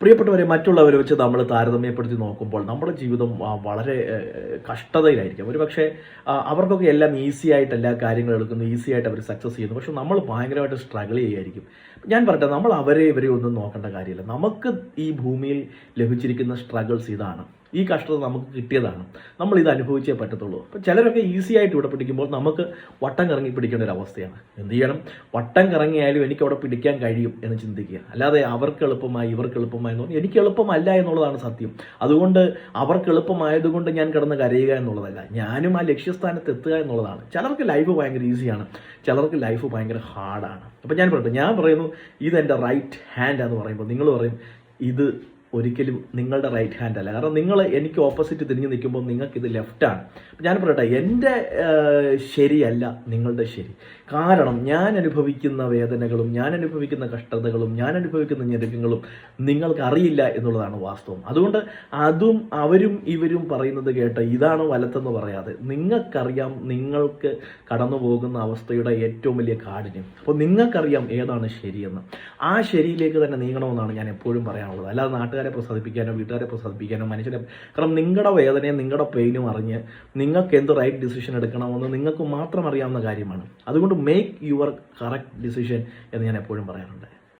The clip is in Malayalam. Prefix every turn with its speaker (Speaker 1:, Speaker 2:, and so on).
Speaker 1: പ്രിയപ്പെട്ടവരെ, മറ്റുള്ളവരെ വെച്ച് നമ്മൾ താരതമ്യപ്പെടുത്തി നോക്കുമ്പോൾ നമ്മുടെ ജീവിതം വളരെ കഷ്ടതയിലായിരിക്കും. ഒരുപക്ഷെ അവർക്കൊക്കെ എല്ലാം ഈസി ആയിട്ട് എല്ലാ കാര്യങ്ങളും എടുക്കുന്നു, ഈസി ആയിട്ട് അവർ സക്സസ് ചെയ്യുന്നു. പക്ഷെ നമ്മൾ ഭയങ്കരമായിട്ട് സ്ട്രഗിൾ ചെയ്യുമായിരിക്കും. ഞാൻ പറയട്ടെ, നമ്മൾ ഇവരെ ഒന്നും നോക്കേണ്ട കാര്യമില്ല. നമുക്ക് ഈ ഭൂമിയിൽ ലഭിച്ചിരിക്കുന്ന സ്ട്രഗിൾസ് ഇതാണ്. ഈ കഷ്ടത നമുക്ക് കിട്ടിയതാണ്. നമ്മൾ ഇത് അനുഭവിച്ചേ പറ്റത്തുള്ളൂ. അപ്പം ചിലരൊക്കെ ഈസി ആയിട്ട് ഇവിടെ പിടിക്കുമ്പോൾ നമുക്ക് വട്ടം കറങ്ങി പിടിക്കേണ്ട ഒരു അവസ്ഥയാണ്. എന്ത് ചെയ്യണം? വട്ടം കറങ്ങിയാലും എനിക്ക് അവിടെ പിടിക്കാൻ കഴിയും എന്ന് ചിന്തിക്കുക. അല്ലാതെ അവർക്ക് എളുപ്പമായി ഇവർക്ക് എളുപ്പമായി എന്ന് പറഞ്ഞാൽ എനിക്ക് എളുപ്പമല്ല എന്നുള്ളതാണ് സത്യം. അതുകൊണ്ട് അവർക്ക് എളുപ്പമായതുകൊണ്ട് ഞാൻ കിടന്ന് കരയുക എന്നുള്ളതല്ല, ഞാനും ആ ലക്ഷ്യസ്ഥാനത്ത് എത്തുക എന്നുള്ളതാണ്. ചിലർക്ക് ലൈഫ് ഭയങ്കര ഈസിയാണ്, ചിലർക്ക് ലൈഫ് ഭയങ്കര ഹാർഡാണ്. അപ്പം ഞാൻ പറയുന്നു ഇതെൻ്റെ റൈറ്റ് ഹാൻഡ് എന്ന് പറയുമ്പോൾ നിങ്ങൾ പറയും ഇത് ഒരിക്കലും നിങ്ങളുടെ റൈറ്റ് ഹാൻഡ് അല്ല. കാരണം നിങ്ങൾ എനിക്ക് ഓപ്പോസിറ്റ് തിരിഞ്ഞ് നിൽക്കുമ്പോൾ നിങ്ങൾക്കിത് ലെഫ്റ്റാണ്. ഞാൻ പറയട്ടെ, എൻ്റെ ശരിയല്ല നിങ്ങളുടെ ശരി. കാരണം ഞാൻ അനുഭവിക്കുന്ന വേദനകളും ഞാൻ അനുഭവിക്കുന്ന കഷ്ടതകളും ഞാൻ അനുഭവിക്കുന്ന ഞെരുക്കങ്ങളും നിങ്ങൾക്ക് അറിയില്ല എന്നുള്ളതാണ് വാസ്തവം. അതുകൊണ്ട് അതും അവരും ഇവരും പറയുന്നത് കേട്ട് ഇതാണ് വലത്തെന്ന് പറയാതെ നിങ്ങൾക്കറിയാം നിങ്ങൾക്ക് കടന്നു പോകുന്ന അവസ്ഥയുടെ ഏറ്റവും വലിയ കാഠിന്യം. അപ്പോൾ നിങ്ങൾക്കറിയാം ഏതാണ് ശരിയെന്ന്. ആ ശരിയിലേക്ക് തന്നെ നീങ്ങണമെന്നാണ് ഞാൻ എപ്പോഴും പറയാനുള്ളത്. അല്ലാതെ നാട്ടുകാരെ പ്രസാദിപ്പിക്കാനോ വീട്ടുകാരെ പ്രസാദിപ്പിക്കാനോ മനുഷ്യനെ. കാരണം നിങ്ങളുടെ വേദനയും നിങ്ങളുടെ പെയിനും അറിഞ്ഞ് നിങ്ങൾക്ക് എന്ത് റൈറ്റ് ഡിസിഷൻ എടുക്കണമെന്ന് നിങ്ങൾക്ക് മാത്രം അറിയാവുന്ന കാര്യമാണ്. അതുകൊണ്ട് മേക്ക് യുവർ കറക്റ്റ് ഡിസിഷൻ എന്ന് ഞാൻ എപ്പോഴും പറയാറുണ്ട്.